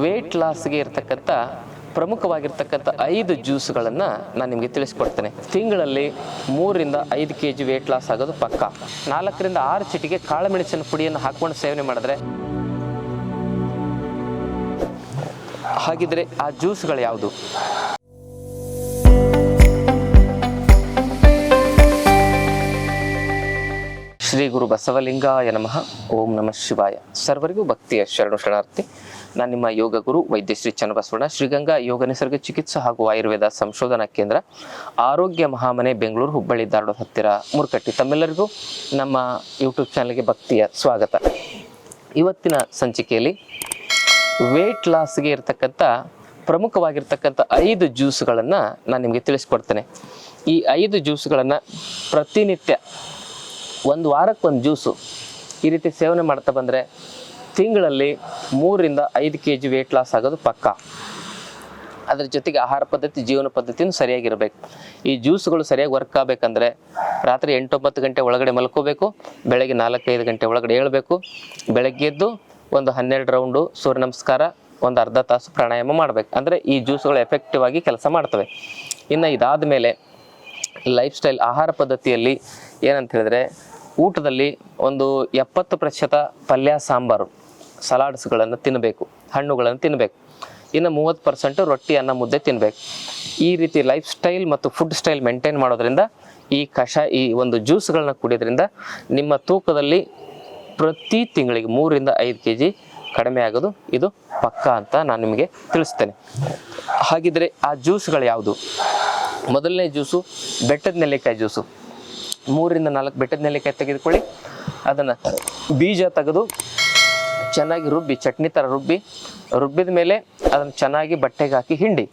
Wait ಲಾಸ್ಗೆ ಇರ್ತಕ್ಕಂಥ ಪ್ರಮುಖವಾಗಿರ್ತಕ್ಕಂಥ 5 ಜ್ಯೂಸ್ಗಳನ್ನು ನಾನು ನಿಮಗೆ ತಿಳಿಸ್ಕೊಡ್ತೇನೆ. ತಿಂಗಳಲ್ಲಿ 3-5 kg ವೇಟ್ ಲಾಸ್ ಆಗೋದು ಪಕ್ಕ. 4-6 ಚಿಟಿಕೆ ಕಾಳುಮೆಣಸಿನ ಪುಡಿಯನ್ನು ಹಾಕ್ಕೊಂಡು ಸೇವನೆ ಮಾಡಿದ್ರೆ, ಹಾಗಿದ್ರೆ ಆ ಜ್ಯೂಸ್ಗಳು ಯಾವುದು? ಶ್ರೀ ಗುರು ಬಸವಲಿಂಗಾಯ ನಮಃ. ಓಂ ನಮಃ ಶಿವಾಯ. ಸರ್ವರಿಗೂ ಭಕ್ತಿಯ ಶರಣಾರ್ಥಿ. ನಾನು ನಿಮ್ಮ ಯೋಗ ಗುರು ವೈದ್ಯ ಶ್ರೀ ಚನ್ನಬಸವಣ್ಣ, ಶ್ರೀಗಂಗಾ ಯೋಗ ನಿಸರ್ಗ ಚಿಕಿತ್ಸಾ ಹಾಗೂ ಆಯುರ್ವೇದ ಸಂಶೋಧನಾ ಕೇಂದ್ರ, ಆರೋಗ್ಯ ಮಹಾಮನೆ, ಬೆಂಗಳೂರು, ಹುಬ್ಬಳ್ಳಿ ಧಾರವಾಡ ಹತ್ತಿರ ಮುರ್ಕಟ್ಟಿ. ತಮ್ಮೆಲ್ಲರಿಗೂ ನಮ್ಮ ಯೂಟ್ಯೂಬ್ ಚಾನಲ್ಗೆ ಭಕ್ತಿಯ ಸ್ವಾಗತ. ಇವತ್ತಿನ ಸಂಚಿಕೆಯಲ್ಲಿ ವೇಟ್ ಲಾಸ್ಗೆ ಇರತಕ್ಕಂಥ ಪ್ರಮುಖವಾಗಿರ್ತಕ್ಕಂಥ 5 ಜ್ಯೂಸ್ಗಳನ್ನು ನಾನು ನಿಮಗೆ ತಿಳಿಸ್ಕೊಡ್ತೇನೆ. ಈ 5 ಜ್ಯೂಸ್ಗಳನ್ನು ಪ್ರತಿನಿತ್ಯ 1 ವಾರಕ್ಕೆ 1 ಜ್ಯೂಸು ಈ ರೀತಿ ಸೇವನೆ ಮಾಡ್ತಾ ಬಂದರೆ ತಿಂಗಳಲ್ಲಿ 3-5 kg ವೇಟ್ ಲಾಸ್ ಆಗೋದು ಪಕ್ಕ. ಅದ್ರ ಜೊತೆಗೆ ಆಹಾರ ಪದ್ಧತಿ, ಜೀವನ ಪದ್ಧತಿನೂ ಸರಿಯಾಗಿರಬೇಕು. ಈ ಜ್ಯೂಸ್ಗಳು ಸರಿಯಾಗಿ ವರ್ಕ್ ಆಗಬೇಕಂದ್ರೆ ರಾತ್ರಿ 8-9 ಗಂಟೆ ಒಳಗಡೆ ಮಲ್ಕೋಬೇಕು, ಬೆಳಗ್ಗೆ 4-5 ಗಂಟೆ ಒಳಗಡೆ ಏಳಬೇಕು. ಬೆಳಗ್ಗೆ ಎದ್ದು ಒಂದು 12 ರೌಂಡು ಸೂರ್ಯ ನಮಸ್ಕಾರ, ಒಂದು ಅರ್ಧ ತಾಸು ಪ್ರಾಣಾಯಾಮ ಮಾಡಬೇಕು. ಅಂದರೆ ಈ ಜ್ಯೂಸ್ಗಳು ಎಫೆಕ್ಟಿವ್ ಆಗಿ ಕೆಲಸ ಮಾಡ್ತವೆ. ಇನ್ನು ಇದಾದ ಮೇಲೆ ಲೈಫ್ ಸ್ಟೈಲ್, ಆಹಾರ ಪದ್ಧತಿಯಲ್ಲಿ ಏನಂತ ಹೇಳಿದ್ರೆ, ಊಟದಲ್ಲಿ ಒಂದು 70% ಪಲ್ಯ, ಸಾಂಬಾರು, ಸಲಾಡ್ಸ್ಗಳನ್ನು ತಿನ್ನಬೇಕು, ಹಣ್ಣುಗಳನ್ನು ತಿನ್ನಬೇಕು. ಇನ್ನು 30% ರೊಟ್ಟಿ, ಅನ್ನ, ಮುದ್ದೆ ತಿನ್ನಬೇಕು. ಈ ರೀತಿ ಲೈಫ್ ಸ್ಟೈಲ್ ಮತ್ತು ಫುಡ್ ಸ್ಟೈಲ್ ಮೇಂಟೈನ್ ಮಾಡೋದ್ರಿಂದ, ಈ ಒಂದು ಜ್ಯೂಸ್ಗಳನ್ನ ಕುಡಿಯೋದ್ರಿಂದ ನಿಮ್ಮ ತೂಕದಲ್ಲಿ ಪ್ರತಿ ತಿಂಗಳಿಗೆ 3-5 kg ಕಡಿಮೆ ಆಗೋದು ಇದು ಪಕ್ಕ ಅಂತ ನಾನು ನಿಮಗೆ ತಿಳಿಸ್ತೇನೆ. ಹಾಗಿದ್ರೆ ಆ ಜ್ಯೂಸ್ಗಳು ಯಾವುದು? ಮೊದಲನೇ ಜ್ಯೂಸು ಬೆಟ್ಟದ ನೆಲ್ಲಿಕಾಯಿ ಜ್ಯೂಸು. 3-4 ಬೆಟ್ಟದ ನೆಲ್ಲಿಕಾಯಿ ತೆಗೆದುಕೊಳ್ಳಿ. ಅದನ್ನು ಬೀಜ ತೆಗೆದು ಚೆನ್ನಾಗಿ ರುಬ್ಬಿ, ಚಟ್ನಿ ಥರ ರುಬ್ಬಿದ ಮೇಲೆ ಅದನ್ನು ಚೆನ್ನಾಗಿ ಬಟ್ಟೆಗೆ ಹಾಕಿ ಹಿಂಡಿ.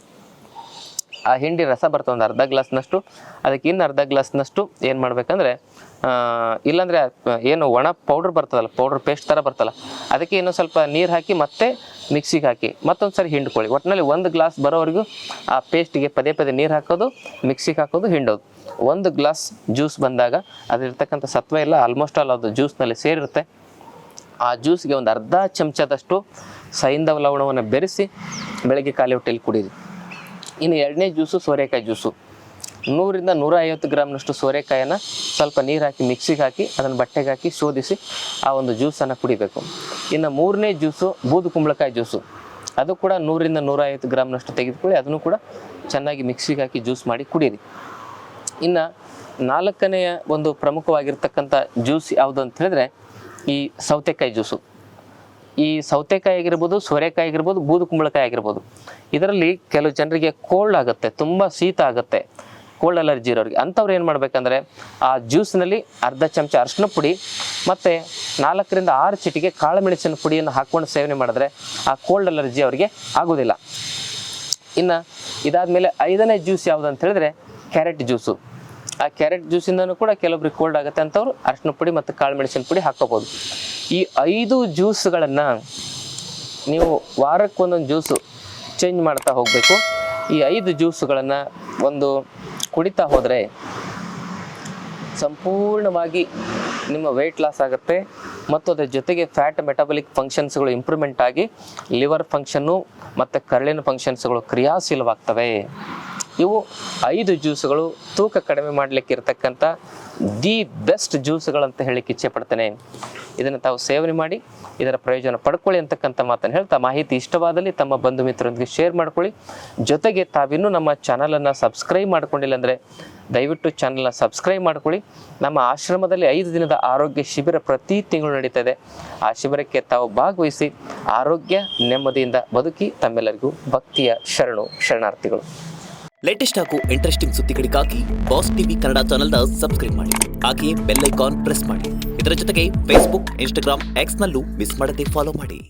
ಆ ಹಿಂಡಿ ರಸ ಬರ್ತದೆ ಒಂದು ಅರ್ಧ ಗ್ಲಾಸ್ನಷ್ಟು. ಅದಕ್ಕೆ ಇನ್ನು ಅರ್ಧ ಗ್ಲಾಸ್ನಷ್ಟು ಏನು ಮಾಡಬೇಕಂದ್ರೆ, ಇಲ್ಲಾಂದರೆ ಏನು ಒಣ ಪೌಡ್ರ್ ಬರ್ತದಲ್ಲ, ಪೌಡ್ರ್ ಪೇಸ್ಟ್ ಥರ ಬರ್ತಲ್ಲ, ಅದಕ್ಕೆ ಇನ್ನೂ ಸ್ವಲ್ಪ ನೀರು ಹಾಕಿ ಮತ್ತೆ ಮಿಕ್ಸಿಗೆ ಹಾಕಿ ಮತ್ತೊಂದು ಸರಿ ಹಿಂಡ್ಕೊಳ್ಳಿ. ಒಟ್ಟಿನಲ್ಲಿ 1 ಗ್ಲಾಸ್ ಬರೋವರೆಗೂ ಆ ಪೇಸ್ಟಿಗೆ ಪದೇ ನೀರು ಹಾಕೋದು, ಮಿಕ್ಸಿಗೆ ಹಾಕೋದು, ಹಿಂಡೋದು. 1 ಗ್ಲಾಸ್ ಜ್ಯೂಸ್ ಬಂದಾಗ ಅದಿರ್ತಕ್ಕಂಥ ಸತ್ವ ಎಲ್ಲ ಆಲ್ಮೋಸ್ಟ್ ಆಲ್ ಅದು ಜ್ಯೂಸ್ನಲ್ಲಿ ಸೇರಿರುತ್ತೆ. ಆ ಜ್ಯೂಸ್ಗೆ ಒಂದು ಅರ್ಧ ಚಮಚದಷ್ಟು ಸೈಂಧವ ಲವಣವನ್ನು ಬೆರೆಸಿ ಬೆಳಗ್ಗೆ ಖಾಲಿ ಹೊಟ್ಟೆಯಲ್ಲಿ ಕುಡೀರಿ. ಇನ್ನು 2ನೇ ಜ್ಯೂಸು ಸೋರೆಕಾಯಿ ಜ್ಯೂಸು. 100-150 ಗ್ರಾಮ್ನಷ್ಟು ಸೋರೆಕಾಯನ್ನು ಸ್ವಲ್ಪ ನೀರು ಹಾಕಿ ಮಿಕ್ಸಿಗೆ ಹಾಕಿ ಅದನ್ನು ಬಟ್ಟೆಗೆ ಹಾಕಿ ಶೋಧಿಸಿ ಆ ಒಂದು ಜ್ಯೂಸನ್ನು ಕುಡಿಬೇಕು. ಇನ್ನು 3ನೇ ಜ್ಯೂಸು ಬೂದು ಕುಂಬಳಕಾಯಿ ಜ್ಯೂಸು. ಅದು ಕೂಡ 100-150 ಗ್ರಾಮ್ನಷ್ಟು ತೆಗೆದುಕೊಳ್ಳಿ, ಅದನ್ನು ಕೂಡ ಚೆನ್ನಾಗಿ ಮಿಕ್ಸಿಗೆ ಹಾಕಿ ಜ್ಯೂಸ್ ಮಾಡಿ ಕುಡೀರಿ. ಇನ್ನು 4ನೆಯ ಒಂದು ಪ್ರಮುಖವಾಗಿರ್ತಕ್ಕಂಥ ಜ್ಯೂಸ್ ಯಾವುದು ಅಂತ ಹೇಳಿದ್ರೆ, ಈ ಸೌತೆಕಾಯಿ ಜ್ಯೂಸು. ಈ ಸೌತೆಕಾಯಿ ಆಗಿರ್ಬೋದು, ಸೋರೆಕಾಯಿ ಆಗಿರ್ಬೋದು, ಬೂದು ಕುಂಬಳಕಾಯಿ ಆಗಿರ್ಬೋದು, ಇದರಲ್ಲಿ ಕೆಲವು ಜನರಿಗೆ ಕೋಲ್ಡ್ ಆಗುತ್ತೆ, ತುಂಬ ಶೀತ ಆಗುತ್ತೆ, ಕೋಲ್ಡ್ ಅಲರ್ಜಿ ಇರೋರಿಗೆ. ಅಂಥವ್ರು ಏನು ಮಾಡಬೇಕಂದ್ರೆ, ಆ ಜ್ಯೂಸ್ನಲ್ಲಿ ಅರ್ಧ ಚಮಚ ಅರಿಶಿನ ಪುಡಿ ಮತ್ತು 4-6 ಚಿಟಿಕೆ ಕಾಳುಮೆಣಸಿನ ಪುಡಿಯನ್ನು ಹಾಕ್ಕೊಂಡು ಸೇವನೆ ಮಾಡಿದ್ರೆ ಆ ಕೋಲ್ಡ್ ಅಲರ್ಜಿ ಅವರಿಗೆ ಆಗೋದಿಲ್ಲ. ಇನ್ನು ಇದಾದಮೇಲೆ 5ನೇ ಜ್ಯೂಸ್ ಯಾವುದು ಅಂತ ಹೇಳಿದ್ರೆ ಕ್ಯಾರೆಟ್ ಜ್ಯೂಸು. ಆ ಕ್ಯಾರೆಟ್ ಜ್ಯೂಸಿಂದನೂ ಕೂಡ ಕೆಲವೊಬ್ರಿಗೆ ಕೋಲ್ಡ್ ಆಗುತ್ತೆ ಅಂಥವ್ರು ಅರಿಶಿನ ಪುಡಿ ಮತ್ತು ಕಾಳುಮೆಣಸಿನ ಪುಡಿ ಹಾಕ್ಕೋಬೋದು. ಈ 5 ಜ್ಯೂಸ್ಗಳನ್ನು ನೀವು ವಾರಕ್ಕೆ 1 ಜ್ಯೂಸು ಚೇಂಜ್ ಮಾಡ್ತಾ ಹೋಗಬೇಕು. ಈ 5 ಜ್ಯೂಸ್ಗಳನ್ನು ಒಂದು ಕುಡಿತಾ ಹೋದರೆ ಸಂಪೂರ್ಣವಾಗಿ ನಿಮ್ಮ ವೆಯ್ಟ್ ಲಾಸ್ ಆಗುತ್ತೆ ಮತ್ತು ಅದರ ಜೊತೆಗೆ ಫ್ಯಾಟ್ ಮೆಟಬಲಿಕ್ ಫಂಕ್ಷನ್ಸ್ಗಳು ಇಂಪ್ರೂವ್ಮೆಂಟ್ ಆಗಿ ಲಿವರ್ ಫಂಕ್ಷನ್ನು ಮತ್ತು ಕರಳಿನ ಫಂಕ್ಷನ್ಸ್ಗಳು ಕ್ರಿಯಾಶೀಲವಾಗ್ತವೆ. ಇವು 5 ಜ್ಯೂಸ್ಗಳು ತೂಕ ಕಡಿಮೆ ಮಾಡಲಿಕ್ಕೆ ಇರತಕ್ಕಂಥ ದಿ ಬೆಸ್ಟ್ ಜ್ಯೂಸ್ಗಳಂತ ಹೇಳಲಿಕ್ಕೆ ಇಚ್ಛೆ ಪಡ್ತೇನೆ. ಇದನ್ನು ತಾವು ಸೇವನೆ ಮಾಡಿ ಇದರ ಪ್ರಯೋಜನ ಪಡ್ಕೊಳ್ಳಿ ಅಂತಕ್ಕಂಥ ಮಾತನ್ನು ಹೇಳ್ತಾ, ಮಾಹಿತಿ ಇಷ್ಟವಾದಲ್ಲಿ ತಮ್ಮ ಬಂಧು ಮಿತ್ರರೊಂದಿಗೆ ಶೇರ್ ಮಾಡ್ಕೊಳ್ಳಿ. ಜೊತೆಗೆ ತಾವಿನ್ನೂ ನಮ್ಮ ಚಾನಲನ್ನು ಸಬ್ಸ್ಕ್ರೈಬ್ ಮಾಡ್ಕೊಂಡಿಲ್ಲ ಅಂದರೆ ದಯವಿಟ್ಟು ಚಾನಲ್ನ ಸಬ್ಸ್ಕ್ರೈಬ್ ಮಾಡ್ಕೊಳ್ಳಿ. ನಮ್ಮ ಆಶ್ರಮದಲ್ಲಿ 5 ದಿನದ ಆರೋಗ್ಯ ಶಿಬಿರ ಪ್ರತಿ ತಿಂಗಳು ನಡೀತಾ ಇದೆ. ಆ ಶಿಬಿರಕ್ಕೆ ತಾವು ಭಾಗವಹಿಸಿ ಆರೋಗ್ಯ ನೆಮ್ಮದಿಯಿಂದ ಬದುಕಿ. ತಮ್ಮೆಲ್ಲರಿಗೂ ಭಕ್ತಿಯ ಶರಣಾರ್ಥಿಗಳು. ಲೇಟೆಸ್ಟ್ ಹಾಗೂ ಇಂಟ್ರೆಸ್ಟಿಂಗ್ ಸುದ್ದಿಗಳಿಗಾಗಿ ಬಾಸ್ ಟಿವಿ ಕನ್ನಡ ಚಾನೆಲ್ನ ಸಬ್ಸ್ಕ್ರೈಬ್ ಮಾಡಿ. ಹಾಗೆಯೇ ಬೆಲ್ ಐಕಾನ್ ಪ್ರೆಸ್ ಮಾಡಿ. ಇದರ ಜೊತೆಗೆ ಫೇಸ್ಬುಕ್, ಇನ್ಸ್ಟಾಗ್ರಾಮ್, ಎಕ್ಸ್ನಲ್ಲೂ ಮಿಸ್ ಮಾಡದೆ ಫಾಲೋ ಮಾಡಿ.